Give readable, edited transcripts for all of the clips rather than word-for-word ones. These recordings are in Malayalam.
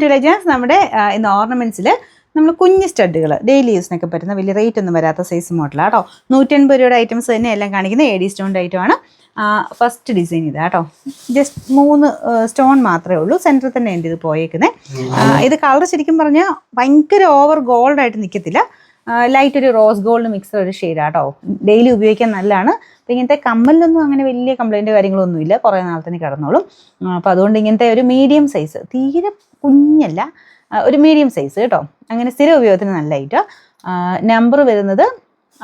To legends. നമ്മുടെ ഇന്ന് ഓർണമെൻറ്റ്സിൽ നമ്മൾ കുഞ്ഞ് സ്റ്റഡുകൾ ഡെയിലി യൂസിനൊക്കെ പറ്റുന്ന വലിയ റേറ്റ് ഒന്നും വരാത്ത സൈസ് മോഡലാണ് കേട്ടോ. 150 രൂപയുടെ ഐറ്റംസ് തന്നെ എല്ലാം കാണിക്കുന്നത്. AD സ്റ്റോണിൻ്റെ ഐറ്റമാണ്. ഫസ്റ്റ് ഡിസൈൻ ഇതാ കേട്ടോ. ജസ്റ്റ് 3 സ്റ്റോൺ മാത്രമേ ഉള്ളൂ. സെൻറ്ററിൽ തന്നെ എൻ്റെ ഇത് പോയേക്കുന്നത്. ഇത് കളർ ശരിക്കും പറഞ്ഞാൽ ഭയങ്കര ഓവർ ഗോൾഡായിട്ട് നിൽക്കത്തില്ല. ലൈറ്റ് ഒരു റോസ് ഗോൾഡ് മിക്സർ ഒരു ഷെയ്ഡാണ് കേട്ടോ. ഡെയിലി ഉപയോഗിക്കാൻ നല്ലതാണ്. അപ്പോൾ ഇങ്ങനത്തെ കമ്മലിലൊന്നും അങ്ങനെ വലിയ കംപ്ലൈൻറ്റ് കാര്യങ്ങളൊന്നുമില്ല, കുറേ നാളത്തിന് കിടന്നോളും. അപ്പോൾ അതുകൊണ്ട് ഇങ്ങനത്തെ ഒരു മീഡിയം സൈസ്, തീരെ കുഞ്ഞല്ല, ഒരു മീഡിയം സൈസ് കേട്ടോ. അങ്ങനെ സ്ഥിരം ഉപയോഗത്തിന് നല്ല ഐറ്റം. നമ്പർ വരുന്നത്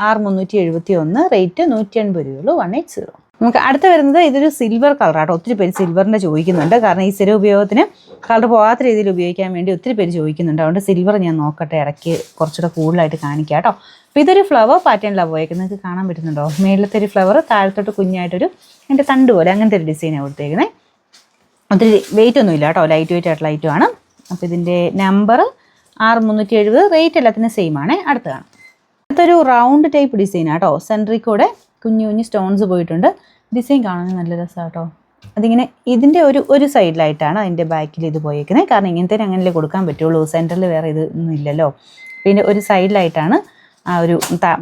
6371, റേറ്റ് 180 രൂപയുള്ളൂ, 180. നമുക്ക് അടുത്ത് വരുന്നത് ഇതൊരു സിൽവർ കളറാട്ടോ. ഒത്തിരി പേര് സിൽവറിൻ്റെ ചോദിക്കുന്നുണ്ട്. കാരണം ഈ സ്ഥിര ഉപയോഗത്തിന് കളർ പോകാത്ത രീതിയിൽ ഉപയോഗിക്കാൻ വേണ്ടി ഒത്തിരി പേര് ചോദിക്കുന്നുണ്ട്. അതുകൊണ്ട് സിൽവർ ഞാൻ നോക്കട്ടെ, ഇടയ്ക്ക് കുറച്ചുകൂടെ കൂടുതലായിട്ട് കാണിക്കാം കേട്ടോ. അപ്പോൾ ഇതൊരു ഫ്ലവർ പാറ്റേണിലാണ് പോയേക്കുന്നത്. നിങ്ങൾക്ക് കാണാൻ പറ്റുന്നുണ്ടോ? മേളത്തെ ഒരു ഫ്ലവർ, താഴത്തോട്ട് കുഞ്ഞായിട്ടൊരു എൻ്റെ തണ്ട് പോലെ അങ്ങനത്തെ ഒരു ഡിസൈനാണ് കൊടുത്തേക്കുന്നത്. ഒത്തിരി വെയിറ്റ് ഒന്നുമില്ല കേട്ടോ, ലൈറ്റ് വെയിറ്റ് ആയിട്ടുള്ള ഐറ്റമാണ്. അപ്പോൾ ഇതിൻ്റെ നമ്പർ 6370, റേറ്റ് എല്ലാത്തിനും സെയിം ആണ്. അടുത്ത് കാണാം. അടുത്തൊരു റൗണ്ട് ടൈപ്പ് ഡിസൈനാണ് കേട്ടോ. സെൻട്രിൽ കൂടെ കുഞ്ഞു കുഞ്ഞു സ്റ്റോൺസ് പോയിട്ടുണ്ട്. ഡിസൈൻ കാണാൻ നല്ല രസമാണ് കേട്ടോ. അതിങ്ങനെ ഇതിൻ്റെ ഒരു സൈഡിലായിട്ടാണ് അതിൻ്റെ ബാക്കിൽ ഇത് പോയേക്കുന്നത്. കാരണം ഇങ്ങനത്തെ അങ്ങനെയല്ലേ കൊടുക്കാൻ പറ്റുള്ളൂ, സെൻറ്ററിൽ വേറെ ഇതൊന്നും ഇല്ലല്ലോ. പിന്നെ ഒരു സൈഡിലായിട്ടാണ് ആ ഒരു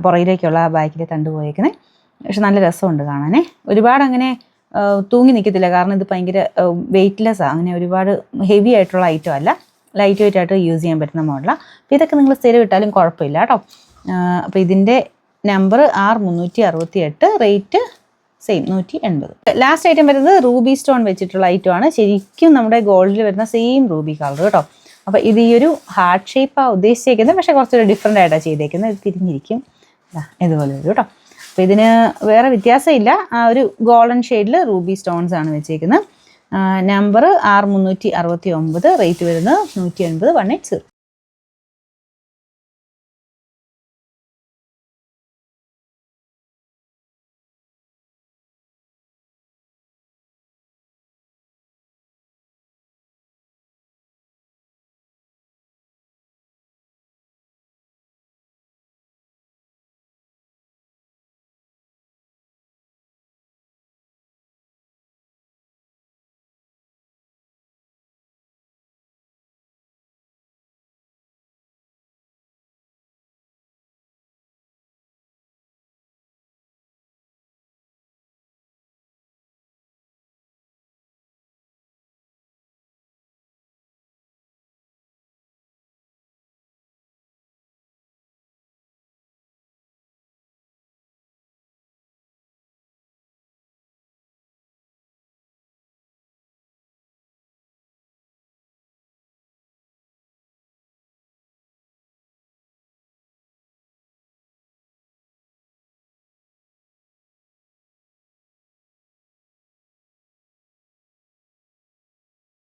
പുറയിലേക്കുള്ള ആ ബാക്കിലെ തണ്ട് പോയേക്കുന്നത്. പക്ഷെ നല്ല രസമുണ്ട് കാണാനേ. ഒരുപാട് അങ്ങനെ തൂങ്ങി നിൽക്കത്തില്ല, കാരണം ഇത് ഭയങ്കര വെയ്റ്റ്ലെസ്സാണ്. അങ്ങനെ ഒരുപാട് ഹെവി ആയിട്ടുള്ള ഐറ്റം അല്ല, ലൈറ്റ് വെയിറ്റ് ആയിട്ട് യൂസ് ചെയ്യാൻ പറ്റുന്ന മോഡലാണ്. അപ്പോൾ ഇതൊക്കെ നിങ്ങൾ സ്ഥിരം ഇട്ടാലും കുഴപ്പമില്ല കേട്ടോ. അപ്പോൾ ഇതിൻ്റെ number 6368, rate same 180. Last item വരുന്നത് റൂബി സ്റ്റോൺ വെച്ചിട്ടുള്ള ഐറ്റമാണ്. ശരിക്കും നമ്മുടെ ഗോൾഡിൽ വരുന്ന സെയിം റൂബി കളർ കേട്ടോ. അപ്പോൾ ഇത് ഈ ഒരു ഹാർട്ട് ഷേപ്പാണ് ഉദ്ദേശിച്ചേക്കുന്നത്, പക്ഷേ കുറച്ചൊരു ഡിഫറെൻ്റ് ആയിട്ടാണ് ചെയ്തേക്കുന്നത്. ഇത് തിരിഞ്ഞിരിക്കും, ഇതുപോലെ വരും കേട്ടോ. അപ്പോൾ ഇതിന് വേറെ വ്യത്യാസമില്ല. ആ ഒരു ഗോൾഡൻ ഷെയ്ഡിൽ റൂബി സ്റ്റോൺസ് ആണ് വെച്ചേക്കുന്നത്. നമ്പർ 6369, റേറ്റ് വരുന്നത് 180, 180.